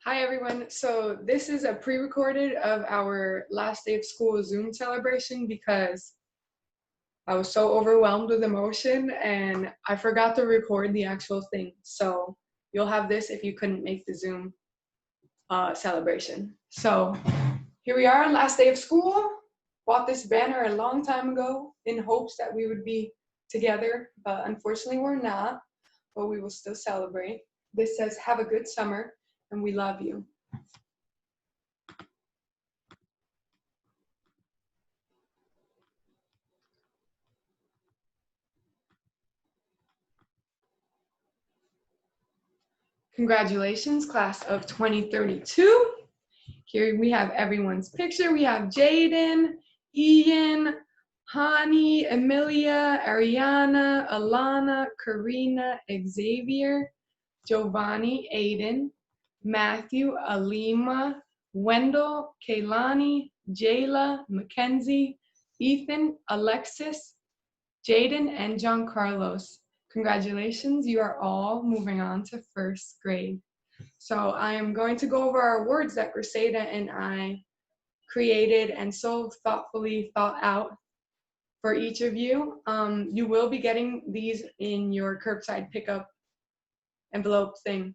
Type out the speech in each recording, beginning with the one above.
Hi everyone, so this is a pre-recorded of our last day of school Zoom celebration because I was so overwhelmed with emotion and I forgot to record the actual thing. So you'll have this if you couldn't make the Zoom celebration. So here we are, last day of school. Bought this banner a long time ago in hopes that we would be together, but unfortunately we're not, but we will still celebrate. This says, have a good summer and we love you. Congratulations, class of 2032. Here we have everyone's picture. We have Jayden, Ian, Hani, Emilia, Ariana, Alana, Karina, Xavier, Giovanni, Aiden, Matthew, Alima, Wendell, Caylani, Jayla, Mackenzie, Ethan, Alexis, Jayden, and John Carlos. Congratulations, you are all moving on to first grade. So I am going to go over our words that Griseda and I created and so thoughtfully thought out for each of you. You will be getting these in your curbside pickup envelope thing.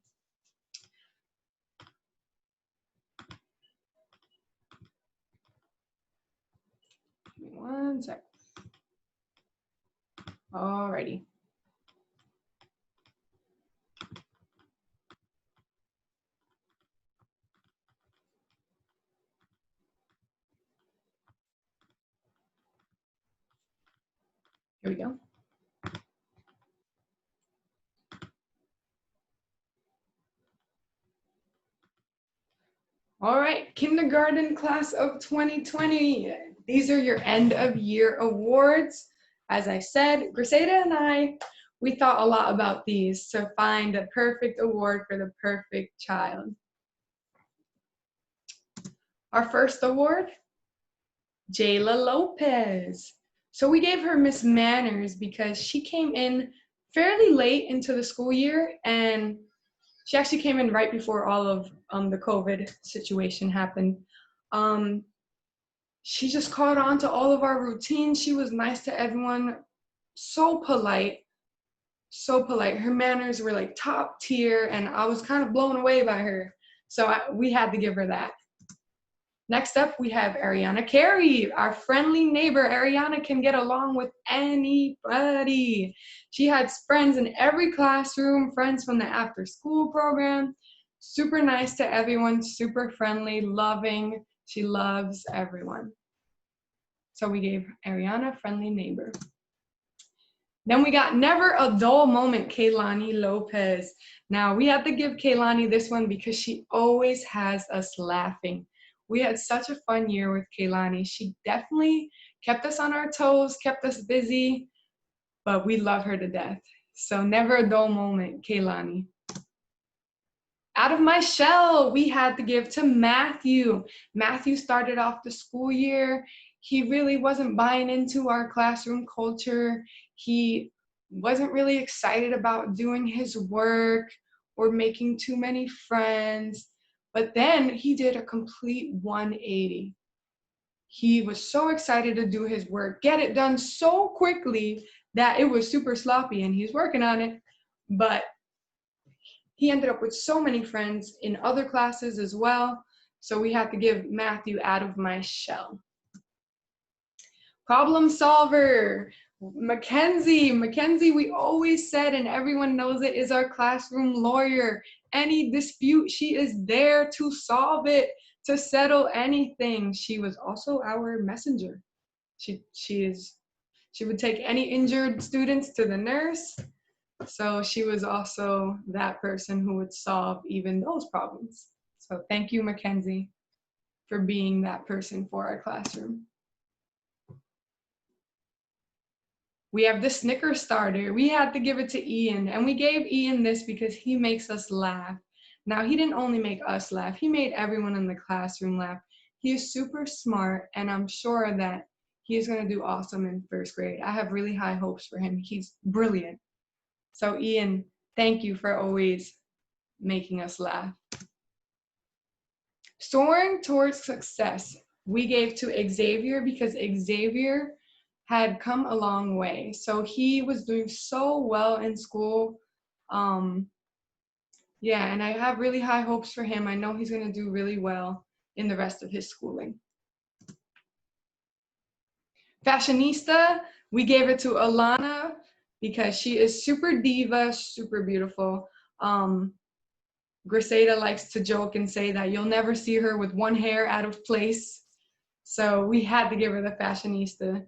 Give me one sec. Alrighty. Here we go. All right, kindergarten class of 2020. These are your end of year awards. As I said, Griseda and we thought a lot about these to find a perfect award for the perfect child. Our first award, Jayla Lopez. So we gave her Miss Manners because she came in fairly late into the school year, and she actually came in right before all of the COVID situation happened. She just caught on to all of our routines. She was nice to everyone, so polite, so polite. Her manners were like top tier, and I was kind of blown away by her. So we had to give her that. Next up, we have Ariana Carey, our friendly neighbor. Ariana can get along with anybody. She has friends in every classroom, friends from the after school program. Super nice to everyone, super friendly, loving. She loves everyone. So we gave Ariana friendly neighbor. Then we got never a dull moment, Caylani Lopez. Now we had to give Caylani this one because she always has us laughing. We had such a fun year with Caylani. She definitely kept us on our toes, kept us busy, but we love her to death. So never a dull moment, Caylani. Out of my shell, we had to give to Matthew. Matthew started off the school year. He really wasn't buying into our classroom culture. He wasn't really excited about doing his work or making too many friends. But then he did a complete 180. He was so excited to do his work, get it done so quickly that it was super sloppy, and he's working on it. But he ended up with so many friends in other classes as well. So we had to give Matthew out of my shell. Problem solver, Mackenzie, we always said, and everyone knows it, is our classroom lawyer. Any dispute, she is there to solve it, to settle anything. She was also our messenger. She would take any injured students to the nurse. So she was also that person who would solve even those problems. So thank you, Mackenzie, for being that person for our classroom. We have the Snicker starter. We had to give it to Ian, and we gave Ian this because he makes us laugh. Now, he didn't only make us laugh, he made everyone in the classroom laugh. He is super smart, and I'm sure that he is going to do awesome in first grade. I have really high hopes for him. He's brilliant. So Ian, thank you for always making us laugh. Soaring Towards Success, we gave to Xavier because Xavier had come a long way. So he was doing so well in school. Yeah, and I have really high hopes for him. I know he's going to do really well in the rest of his schooling. Fashionista, we gave it to Alana because she is super diva, super beautiful. Griseda likes to joke and say that you'll never see her with one hair out of place. So we had to give her the Fashionista.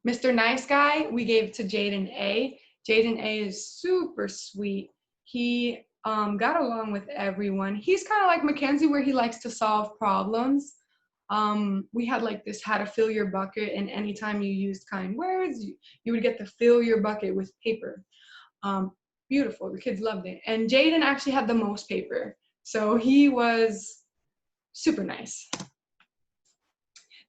Mr. Nice Guy, we gave to Jayden A. Jayden A is super sweet. He got along with everyone. He's kind of like Mackenzie where he likes to solve problems. We had like this how to fill your bucket, and anytime you used kind words, you would get to fill your bucket with paper. Beautiful, the kids loved it. And Jayden actually had the most paper, so he was super nice.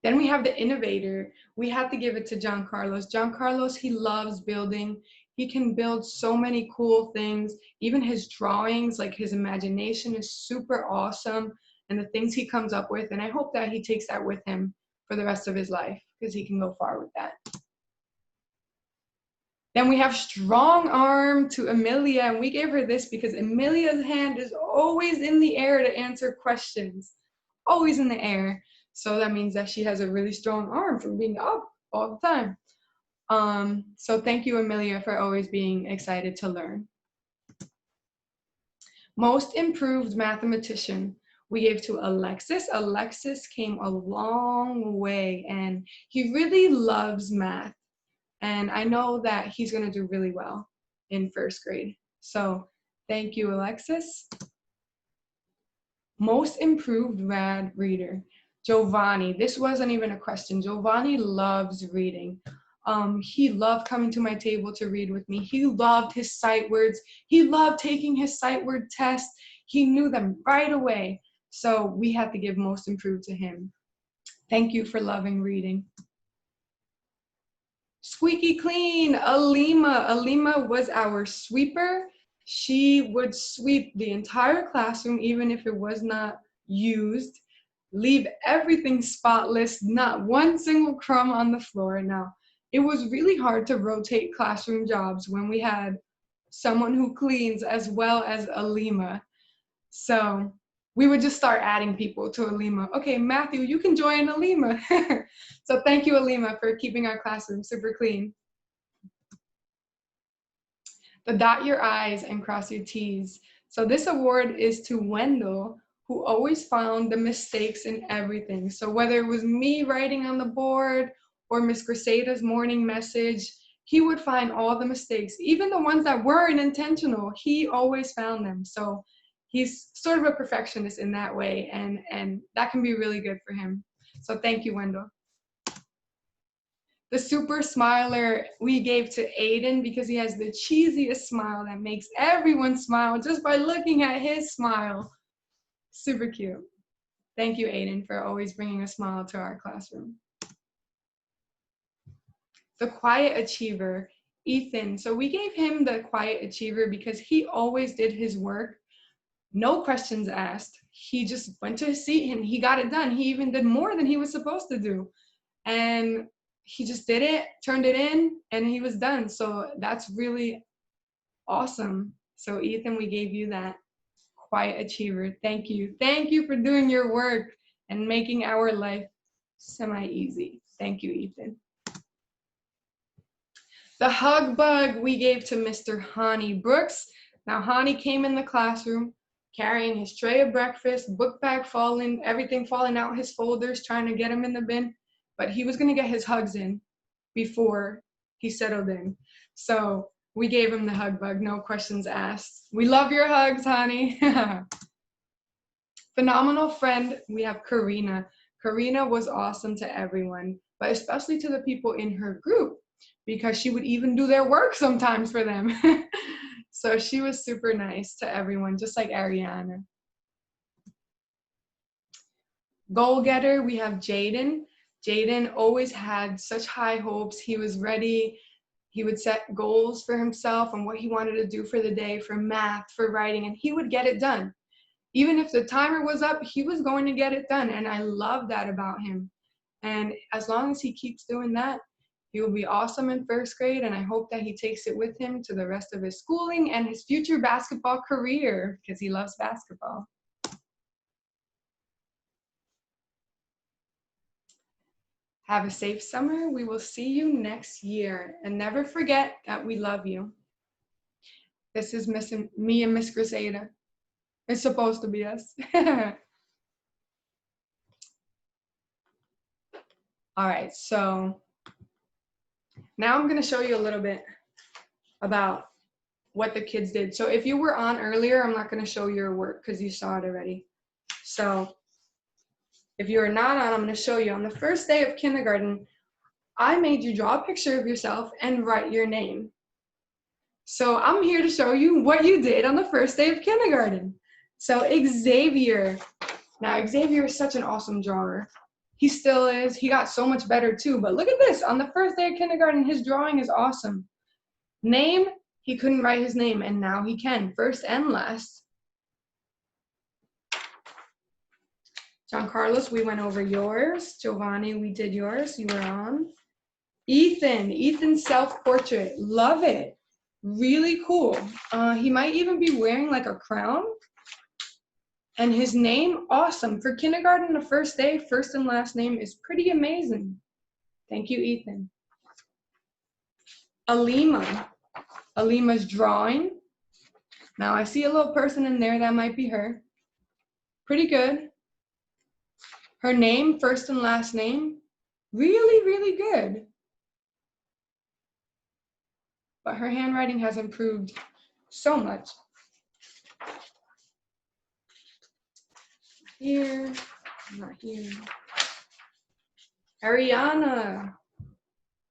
Then we have the Innovator. We had to give it to John Carlos. John Carlos, he loves building. He can build so many cool things. Even his drawings, like his imagination is super awesome, and the things he comes up with. And I hope that he takes that with him for the rest of his life because he can go far with that. Then we have Strong Arm to Amelia, and we gave her this because Amelia's hand is always in the air to answer questions, always in the air. So that means that she has a really strong arm from being up all the time. So thank you, Amelia, for always being excited to learn. Most Improved Mathematician, we gave to Alexis. Alexis came a long way, and he really loves math. And I know that he's going to do really well in first grade. So thank you, Alexis. Most Improved Rad Reader, Giovanni. This wasn't even a question. Giovanni loves reading. He loved coming to my table to read with me. He loved his sight words. He loved taking his sight word test. He knew them right away. So we had to give Most Improved to him. Thank you for loving reading. Squeaky Clean, Alima. Alima was our sweeper. She would sweep the entire classroom, even if it was not used, leave everything spotless, not one single crumb on the floor. Now, it was really hard to rotate classroom jobs when we had someone who cleans as well as Alima. So we would just start adding people to Alima. Okay, Matthew, you can join Alima. So thank you, Alima, for keeping our classroom super clean. The Dot Your I's and Cross Your T's. So this award is to Wendell, who always found the mistakes in everything. So whether it was me writing on the board or Miss Griseda's morning message, he would find all the mistakes, even the ones that weren't intentional. He always found them. So he's sort of a perfectionist in that way, and that can be really good for him. So thank you, Wendell. The Super Smiler we gave to Aiden because he has the cheesiest smile that makes everyone smile just by looking at his smile. Super cute. Thank you, Aiden, for always bringing a smile to our classroom. The Quiet Achiever, Ethan. So we gave him the Quiet Achiever because he always did his work. No questions asked. He just went to his seat and he got it done. He even did more than he was supposed to do. And he just did it, turned it in, and he was done. So that's really awesome. So Ethan, we gave you that Quiet Achiever. Thank you. Thank you for doing your work and making our life semi-easy. Thank you, Ethan. The Hug Bug we gave to Mr. Hani Brooks. Now, Hani came in the classroom carrying his tray of breakfast, book bag falling, everything falling out his folders, trying to get him in the bin. But he was going to get his hugs in before he settled in. So we gave him the Hug Bug, no questions asked. We love your hugs, honey. Phenomenal Friend, we have Karina. Karina was awesome to everyone, but especially to the people in her group because she would even do their work sometimes for them. So she was super nice to everyone, just like Ariana. Goal Getter, we have Jayden. Jayden always had such high hopes. He was ready. He would set goals for himself and what he wanted to do for the day, for math, for writing, and he would get it done. Even if the timer was up, he was going to get it done. And I love that about him. And as long as he keeps doing that, he will be awesome in first grade. And I hope that he takes it with him to the rest of his schooling and his future basketball career, because he loves basketball. Have a safe summer. We will see you next year. And never forget that we love you. This is me and Miss Grisada. It's supposed to be us. All right, so now I'm going to show you a little bit about what the kids did. So if you were on earlier, I'm not going to show your work because you saw it already. So if you are not on, I'm going to show you. On the first day of kindergarten, I made you draw a picture of yourself and write your name. So I'm here to show you what you did on the first day of kindergarten. So Xavier. Now Xavier is such an awesome drawer. He still is. He got so much better too. But look at this. On the first day of kindergarten, his drawing is awesome. Name, he couldn't write his name, and now he can, first and last. John Carlos, we went over yours. Giovanni, we did yours. You were on. Ethan's self-portrait. Love it. Really cool. He might even be wearing like a crown. And his name, awesome. For kindergarten, the first day, first and last name is pretty amazing. Thank you, Ethan. Alima's drawing. Now I see a little person in there. That might be her. Pretty good. Her name, first and last name, really, really good. But her handwriting has improved so much. Here, not here. Ariana.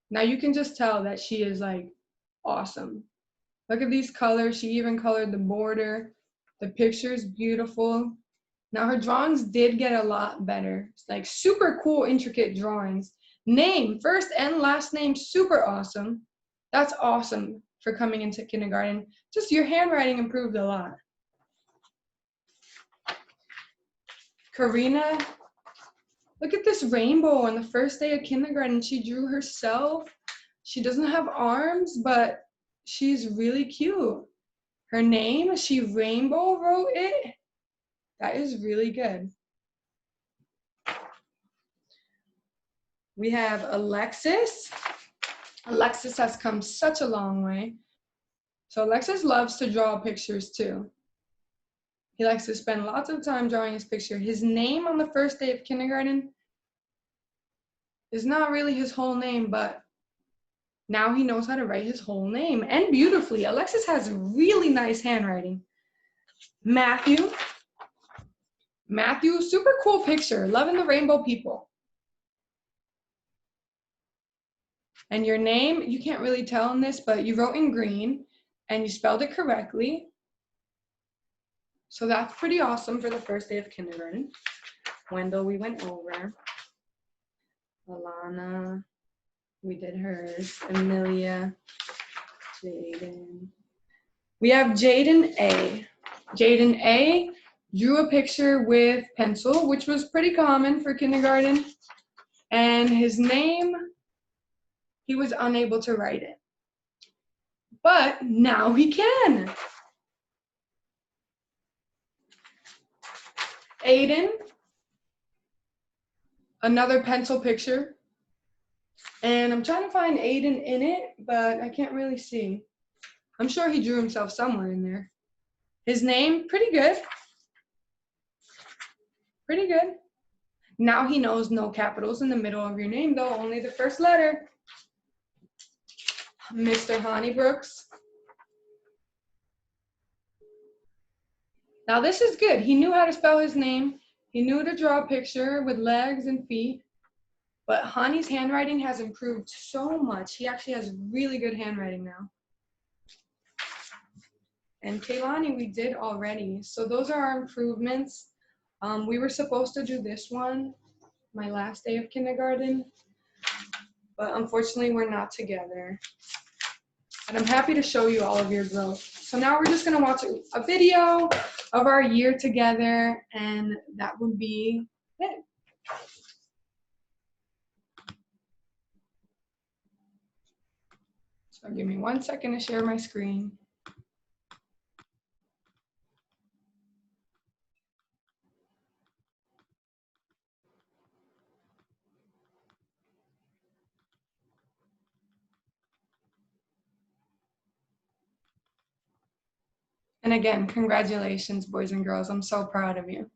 Now you can just tell that she is like awesome. Look at these colors. She even colored the border. The picture's beautiful. Now her drawings did get a lot better. It's like super cool, intricate drawings. Name, first and last name, super awesome. That's awesome for coming into kindergarten. Just your handwriting improved a lot. Karina, look at this rainbow on the first day of kindergarten. She drew herself. She doesn't have arms, but she's really cute. Her name, she rainbow wrote it. That is really good. We have Alexis. Alexis has come such a long way. So Alexis loves to draw pictures too. He likes to spend lots of time drawing his picture. His name on the first day of kindergarten is not really his whole name, but now he knows how to write his whole name, and beautifully. Alexis has really nice handwriting. Matthew, super cool picture. Loving the rainbow people. And your name, you can't really tell in this, but you wrote in green and you spelled it correctly. So that's pretty awesome for the first day of kindergarten. Wendell, we went over. Alana, we did hers. Amelia, Jayden. We have Jayden A. Jayden A drew a picture with pencil, which was pretty common for kindergarten. And his name, he was unable to write it. But now he can. Aiden, another pencil picture. And I'm trying to find Aiden in it, but I can't really see. I'm sure he drew himself somewhere in there. His name, pretty good. Pretty good. Now he knows no capitals in the middle of your name, though, only the first letter. Mr. Honeybrooks. Now this is good. He knew how to spell his name. He knew to draw a picture with legs and feet. But Honey's handwriting has improved so much. He actually has really good handwriting now. And Caylani, we did already. So those are our improvements. We were supposed to do this one, my last day of kindergarten. But unfortunately, we're not together. And I'm happy to show you all of your growth. So now we're just gonna watch a video of our year together, and that would be it. So give me 1 second to share my screen. And again, congratulations, boys and girls. I'm so proud of you.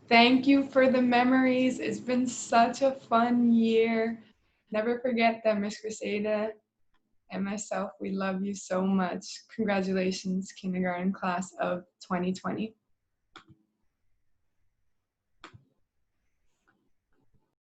Thank you for the memories. It's been such a fun year. Never forget that Miss Criseda and myself, we love you so much. Congratulations, kindergarten class of 2020.